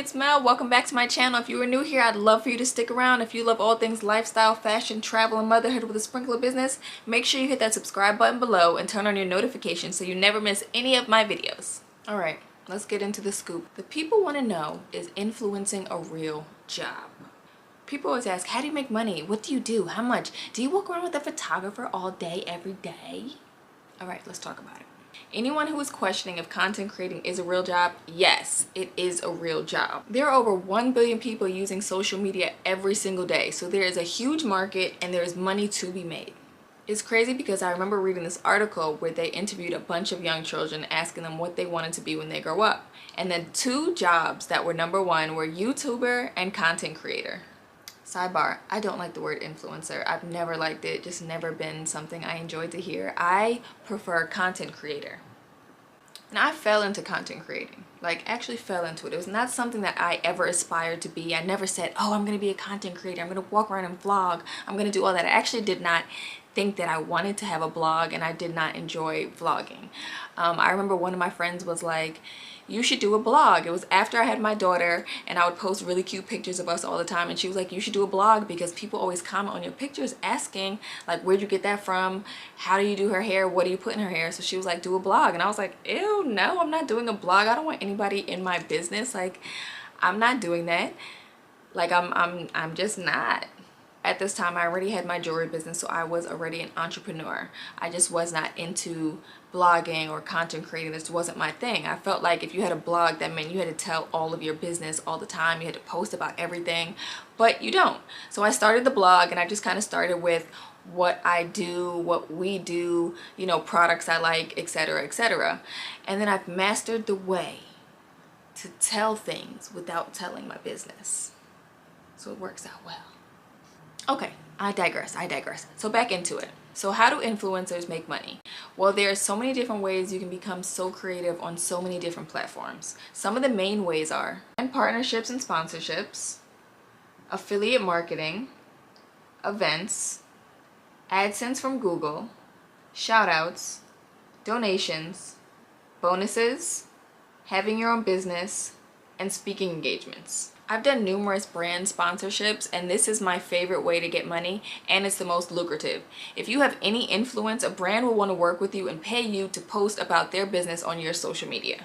it's Mel. Welcome back to my channel. If you are new here, I'd love for you to stick around. If you love all things lifestyle, fashion, travel, and motherhood with a sprinkle of business, make sure you hit that subscribe button below and turn on your notifications so you never miss any of my videos. Alright, let's get into the scoop. The people want to know, is influencing a real job? People always ask, how do you make money? What do you do? How much? Do you walk around with a photographer all day, every day? Alright, let's talk about it. Anyone who is questioning if content creating is a real job, yes, it is a real job. There are over 1 billion people using social media every single day, so there is a huge market and there is money to be made. It's crazy because I remember reading this article where they interviewed a bunch of young children asking them what they wanted to be when they grow up. And then two jobs that were #1 were YouTuber and content creator. Sidebar, I don't like the word influencer. I've never liked it, just never been something I enjoyed to hear. I prefer content creator. And I fell into content creating, like actually fell into it. It was not something that I ever aspired to be. I never said, oh, I'm gonna be a content creator. I'm gonna walk around and vlog. I'm gonna do all that. I actually did not think that I wanted to have a blog, and I did not enjoy vlogging. I remember one of my friends was like, you should do a blog. It was after I had my daughter, and I would post really cute pictures of us all the time, and she was like, you should do a blog because people always comment on your pictures asking like, where'd you get that from? How do you do her hair? What do you put in her hair? So she was like, do a blog. And I was like, ew, no, I'm not doing a blog. I don't want anybody in my business. Like, I'm not doing that. Like, I'm just not. At this time, I already had my jewelry business, so I was already an entrepreneur. I just was not into blogging or content creating. This wasn't my thing. I felt like if you had a blog, that meant you had to tell all of your business all the time. You had to post about everything, but you don't. So I started the blog, and I just kind of started with what I do, what we do, you know, products I like, etc., etc. And then I've mastered the way to tell things without telling my business. So it works out well. Okay, I digress. So back into it. So how do influencers make money? Well, there are so many different ways you can become so creative on so many different platforms. Some of the main ways are partnerships and sponsorships, affiliate marketing, events, Adsense from Google, shoutouts, donations, bonuses, having your own business, and speaking engagements. I've done numerous brand sponsorships, and this is my favorite way to get money, and it's the most lucrative. If you have any influence, a brand will want to work with you and pay you to post about their business on your social media.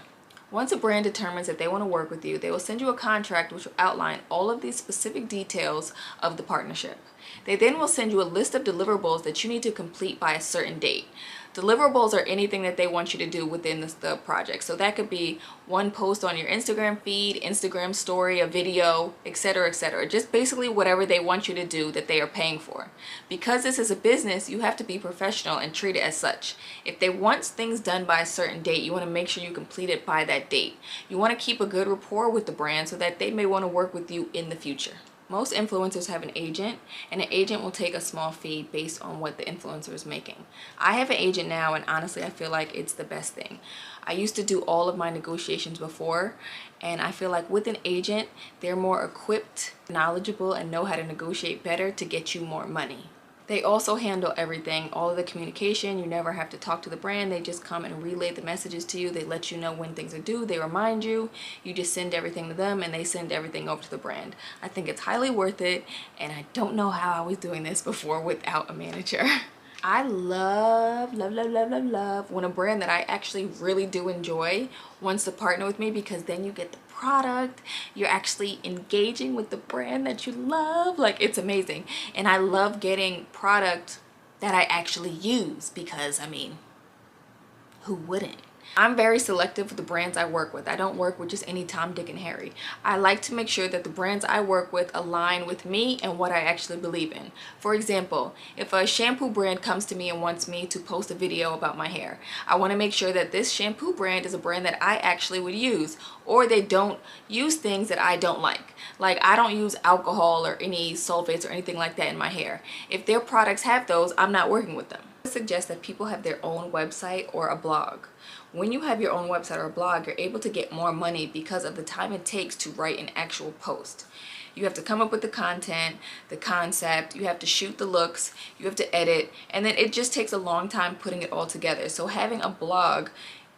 Once a brand determines that they want to work with you, they will send you a contract which will outline all of these specific details of the partnership. They then will send you a list of deliverables that you need to complete by a certain date. Deliverables are anything that they want you to do within the project. So that could be one post on your Instagram feed, Instagram story, a video, etc., etc. Just basically whatever they want you to do that they are paying for. Because this is a business, you have to be professional and treat it as such. If they want things done by a certain date, you want to make sure you complete it by that date. You want to keep a good rapport with the brand so that they may want to work with you in the future. Most influencers have an agent, and an agent will take a small fee based on what the influencer is making. I have an agent now, and honestly, I feel like it's the best thing. I used to do all of my negotiations before, and I feel like with an agent, they're more equipped, knowledgeable, and know how to negotiate better to get you more money. They also handle everything, all of the communication. You never have to talk to the brand. They just come and relay the messages to you. They let you know when things are due. They remind you. You just send everything to them, and they send everything over to the brand. I think it's highly worth it, and I don't know how I was doing this before without a manager. I love when a brand that I actually really do enjoy wants to partner with me, because then you get the product, you're actually engaging with the brand that you love. Like, it's amazing. And I love getting product that I actually use, because I mean, who wouldn't? I'm very selective with the brands I work with. I don't work with just any Tom, Dick, and Harry. I like to make sure that the brands I work with align with me and what I actually believe in. For example, if a shampoo brand comes to me and wants me to post a video about my hair, I want to make sure that this shampoo brand is a brand that I actually would use, or they don't use things that I don't like. Like, I don't use alcohol or any sulfates or anything like that in my hair. If their products have those, I'm not working with them. I suggest that people have their own website or a blog. When you have your own website or a blog, you're able to get more money because of the time it takes to write an actual post. You have to come up with the content, the concept, you have to shoot the looks, you have to edit, and then it just takes a long time putting it all together. So having a blog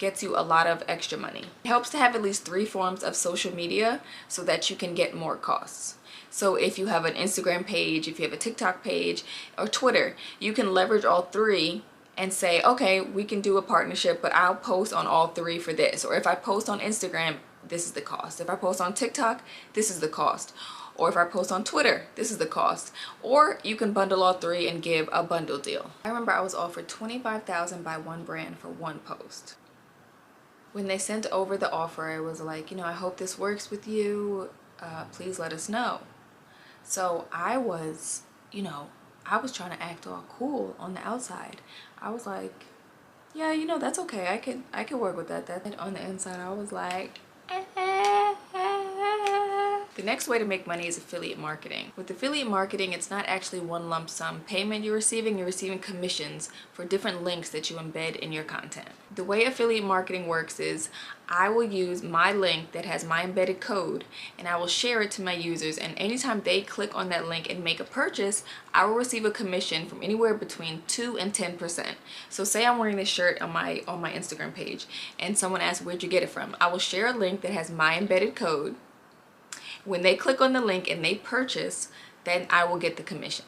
gets you a lot of extra money. It helps to have at least 3 forms of social media so that you can get more costs. So if you have an Instagram page, if you have a TikTok page, or Twitter, you can leverage all 3 and say, okay, we can do a partnership, but I'll post on all 3 for this. Or if I post on Instagram, this is the cost. If I post on TikTok, this is the cost. Or if I post on Twitter, this is the cost. Or you can bundle all 3 and give a bundle deal. I remember I was offered $25,000 by one brand for one post. When they sent over the offer, it was like, I hope this works with you. Please let us know. So I was, I was trying to act all cool on the outside. I was like, yeah, that's okay. I can work with that. That on the inside, I was like, The next way to make money is affiliate marketing. With affiliate marketing, it's not actually one lump sum payment you're receiving commissions for different links that you embed in your content. The way affiliate marketing works is I will use my link that has my embedded code and I will share it to my users, and anytime they click on that link and make a purchase, I will receive a commission from anywhere between 2 and 10%. So say I'm wearing this shirt on my Instagram page and someone asks, where'd you get it from? I will share a link that has my embedded code. When they click on the link and they purchase, then I will get the commission.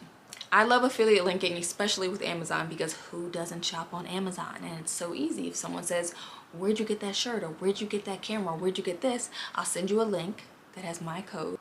I love affiliate linking, especially with Amazon, because who doesn't shop on Amazon? And it's so easy. If someone says, where'd you get that shirt, or where'd you get that camera, or where'd you get this, I'll send you a link that has my code.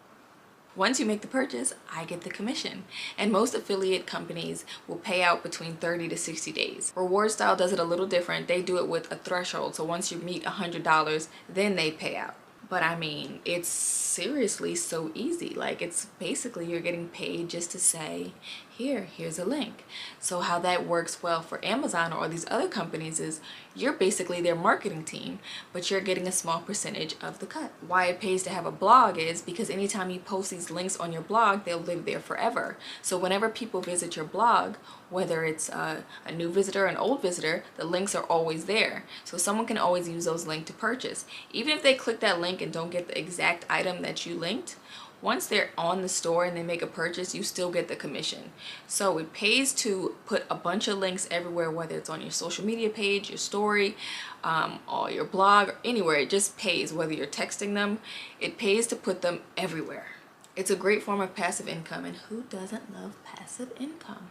Once you make the purchase, I get the commission. And most affiliate companies will pay out between 30 to 60 days. Reward Style does it a little different. They do it with a threshold. So once you meet $100, then they pay out. But I mean, it's seriously so easy. Like, it's basically you're getting paid just to say, here's a link. So how that works well for Amazon or these other companies is you're basically their marketing team, but you're getting a small percentage of the cut. Why it pays to have a blog is because anytime you post these links on your blog, they'll live there forever. So whenever people visit your blog, whether it's a new visitor or an old visitor, the links are always there. So someone can always use those links to purchase. Even if they click that link and don't get the exact item that you linked, once they're on the store and they make a purchase, you still get the commission. So it pays to put a bunch of links everywhere, whether it's on your social media page, your story, or your blog, or anywhere. It just pays, whether you're texting them, it pays to put them everywhere. It's a great form of passive income, and who doesn't love passive income?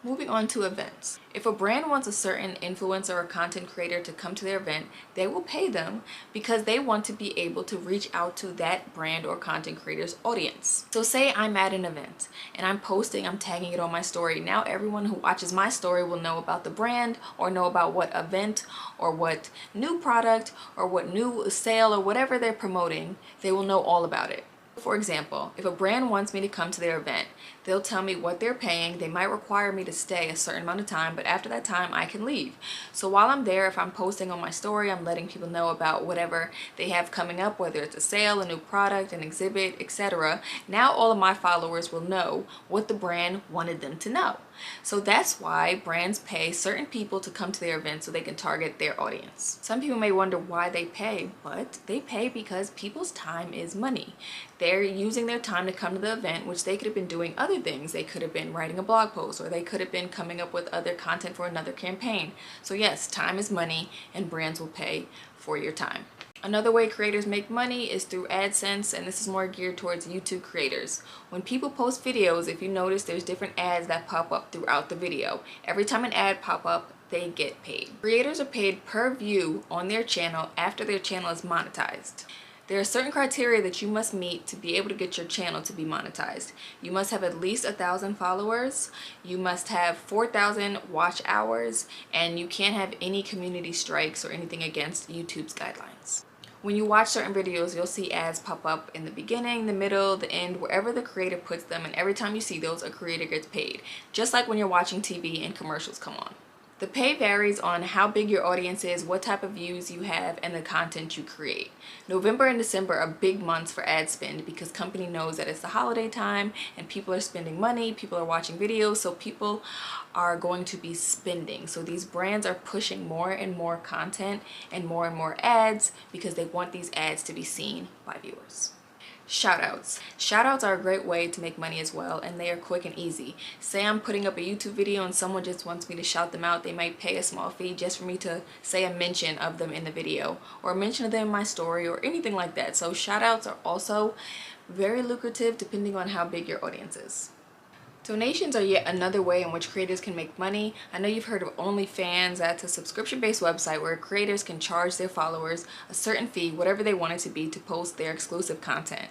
Moving on to events. If a brand wants a certain influencer or content creator to come to their event, they will pay them because they want to be able to reach out to that brand or content creator's audience. So say I'm at an event and I'm posting, I'm tagging it on my story. Now everyone who watches my story will know about the brand, or know about what event or what new product or what new sale or whatever they're promoting. They will know all about it. For example, if a brand wants me to come to their event, they'll tell me what they're paying. They might require me to stay a certain amount of time, but after that time I can leave. So while I'm there, if I'm posting on my story, I'm letting people know about whatever they have coming up, whether it's a sale, a new product, an exhibit, etc. Now all of my followers will know what the brand wanted them to know. So that's why brands pay certain people to come to their event so they can target their audience. Some people may wonder why they pay, but they pay because people's time is money. They're using their time to come to the event, which they could have been doing other things. They could have been writing a blog post, or they could have been coming up with other content for another campaign. So yes, time is money, and brands will pay for your time. Another way creators make money is through Adsense, and this is more geared towards YouTube creators. When people post videos, if you notice, there's different ads that pop up throughout the video. Every time an ad pop up, they get paid. Creators are paid per view on their channel after their channel is monetized. There are certain criteria that you must meet to be able to get your channel to be monetized. You must have at least 1,000 followers, you must have 4,000 watch hours, and you can't have any community strikes or anything against YouTube's guidelines. When you watch certain videos, you'll see ads pop up in the beginning, the middle, the end, wherever the creator puts them, and every time you see those, a creator gets paid. Just like when you're watching TV and commercials come on. The pay varies on how big your audience is, what type of views you have, and the content you create. November and December are big months for ad spend because company knows that it's the holiday time and people are spending money, people are watching videos, so people are going to be spending. So these brands are pushing more and more content and more ads because they want these ads to be seen by viewers. Shoutouts. Shoutouts are a great way to make money as well, and they are quick and easy. Say I'm putting up a YouTube video and someone just wants me to shout them out. They might pay a small fee just for me to say a mention of them in the video, or a mention of them in my story, or anything like that. So shoutouts are also very lucrative depending on how big your audience is. Donations are yet another way in which creators can make money. I know you've heard of OnlyFans. That's a subscription-based website where creators can charge their followers a certain fee, whatever they want it to be, to post their exclusive content.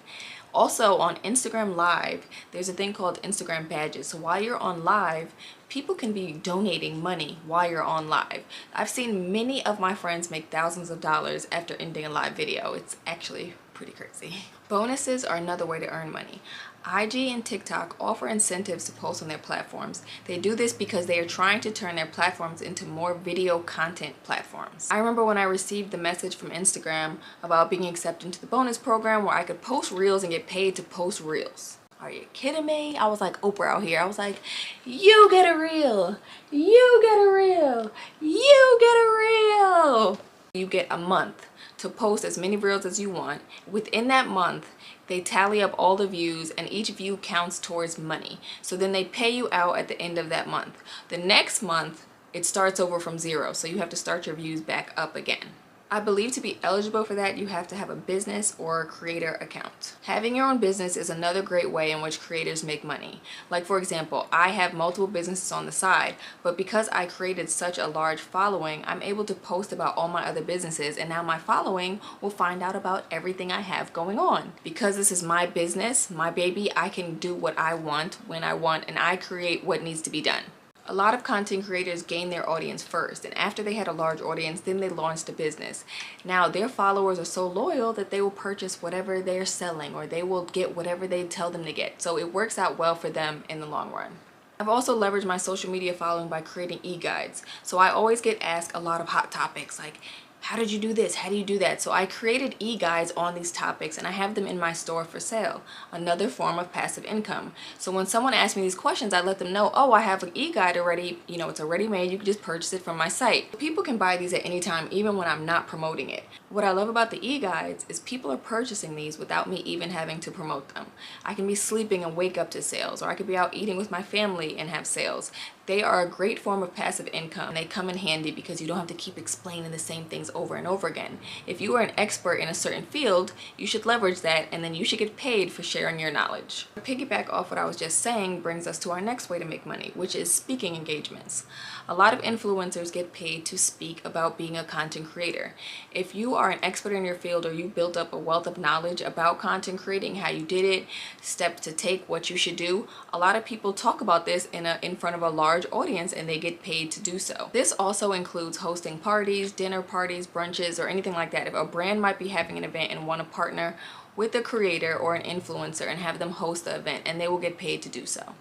Also, on Instagram Live, there's a thing called Instagram badges. So while you're on live, people can be donating money while you're on live. I've seen many of my friends make thousands of dollars after ending a live video. It's actually pretty crazy. Bonuses are another way to earn money. IG and TikTok offer incentives to post on their platforms. They do this because they are trying to turn their platforms into more video content platforms. I remember when I received the message from Instagram about being accepted into the bonus program where I could post reels and get paid to post reels. Are you kidding me? I was like Oprah out here. I was like, you get a reel, you get a reel, you get a reel. You get a month to post as many reels as you want. Within that month, they tally up all the views, and each view counts towards money. So then they pay you out at the end of that month. The next month, it starts over from zero, so you have to start your views back up again. I believe to be eligible for that, you have to have a business or a creator account. Having your own business is another great way in which creators make money. Like, for example, I have multiple businesses on the side, but because I created such a large following, I'm able to post about all my other businesses, and now my following will find out about everything I have going on. Because this is my business, my baby, I can do what I want, when I want, and I create what needs to be done. A lot of content creators gain their audience first, and after they had a large audience, then they launched a business. Now their followers are so loyal that they will purchase whatever they're selling, or they will get whatever they tell them to get. So it works out well for them in the long run. I've also leveraged my social media following by creating e-guides. So I always get asked a lot of hot topics like, how did you do this? How do you do that? So I created e-guides on these topics, and I have them in my store for sale. Another form of passive income. So when someone asks me these questions, I let them know, oh, I have an e-guide already, it's already made. You can just purchase it from my site. People can buy these at any time, even when I'm not promoting it. What I love about the e-guides is people are purchasing these without me even having to promote them. I can be sleeping and wake up to sales, or I could be out eating with my family and have sales. They are a great form of passive income. They come in handy because you don't have to keep explaining the same things over and over again. If you are an expert in a certain field, you should leverage that, and then you should get paid for sharing your knowledge. To piggyback off what I was just saying brings us to our next way to make money, which is speaking engagements. A lot of influencers get paid to speak about being a content creator. If you are an expert in your field, or you built up a wealth of knowledge about content creating, how you did it, steps to take, what you should do, a lot of people talk about this in front of a large audience, and they get paid to do so. This also includes hosting parties, dinner parties, brunches, or anything like that. If a brand might be having an event and want to partner with a creator or an influencer and have them host the event, and they will get paid to do so.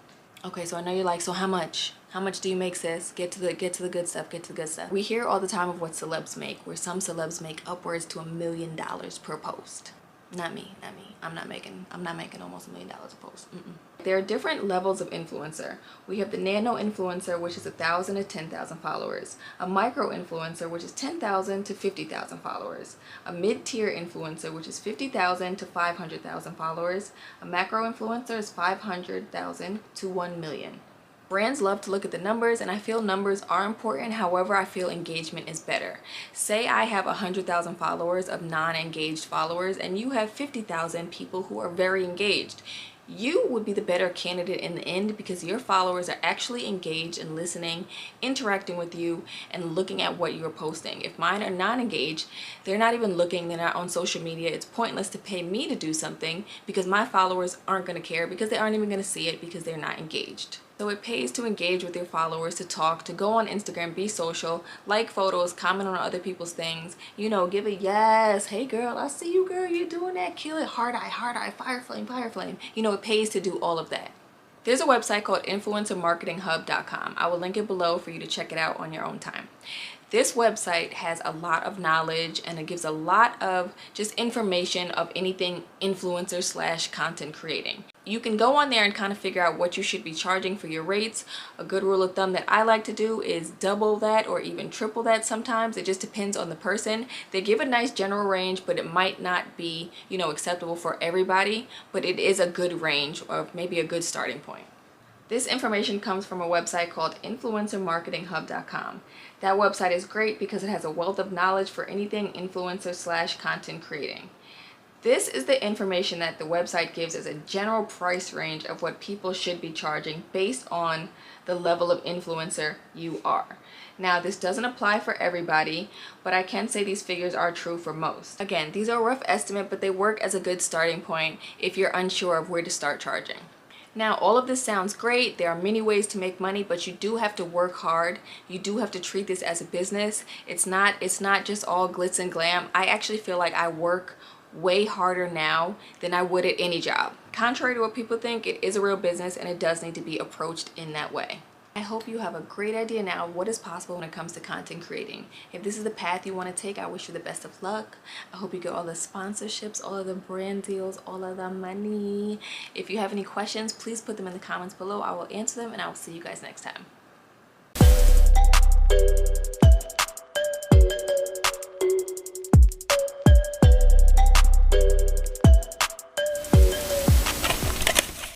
Okay, so I know you're like, so how much? How much do you make, sis? Get to the good stuff, get to the good stuff. We hear all the time of what celebs make, where some celebs make upwards to $1 million per post. Not me. I'm not making almost $1 million a post. There are different levels of influencer. We have the nano influencer, which is 1,000 to 10,000 followers. A micro influencer, which is 10,000 to 50,000 followers. A mid-tier influencer, which is 50,000 to 500,000 followers. A macro influencer is 500,000 to 1 million. Brands love to look at the numbers, and I feel numbers are important. However, I feel engagement is better. Say I have 100,000 followers of non-engaged followers, and you have 50,000 people who are very engaged. You would be the better candidate in the end because your followers are actually engaged and listening, interacting with you, and looking at what you're posting. If mine are non-engaged, they're not even looking, they're not on social media. It's pointless to pay me to do something because my followers aren't going to care, because they aren't even going to see it because they're not engaged. So it pays to engage with your followers, to talk, to go on Instagram, be social, like photos, comment on other people's things, give a yes, hey girl, I see you girl, you're doing that, kill it, heart eye, fire flame. It pays to do all of that. There's a website called influencermarketinghub.com. I will link it below for you to check it out on your own time. This website has a lot of knowledge, and it gives a lot of just information of anything influencer / content creating. you can go on there and kind of figure out what you should be charging for your rates. A good rule of thumb that I like to do is double that or even triple that sometimes. It just depends on the person. They give a nice general range, but it might not be, you know, acceptable for everybody, but it is a good range or maybe a good starting point. This information comes from a website called influencermarketinghub.com. That website is great because it has a wealth of knowledge for anything influencer / content creating. This is the information that the website gives as a general price range of what people should be charging based on the level of influencer you are. Now, this doesn't apply for everybody, but I can say these figures are true for most. Again, these are a rough estimate, but they work as a good starting point if you're unsure of where to start charging. Now, all of this sounds great. There are many ways to make money, but you do have to work hard. You do have to treat this as a business. It's not just all glitz and glam. I actually feel like I work way harder now than I would at any job. Contrary to what people think, it is a real business and it does need to be approached in that way. I hope you have a great idea now of what is possible when it comes to content creating. If this is the path you want to take, I wish you the best of luck. I hope you get all the sponsorships, all of the brand deals, all of the money. If you have any questions, please put them in the comments below. I will answer them and I will see you guys next time.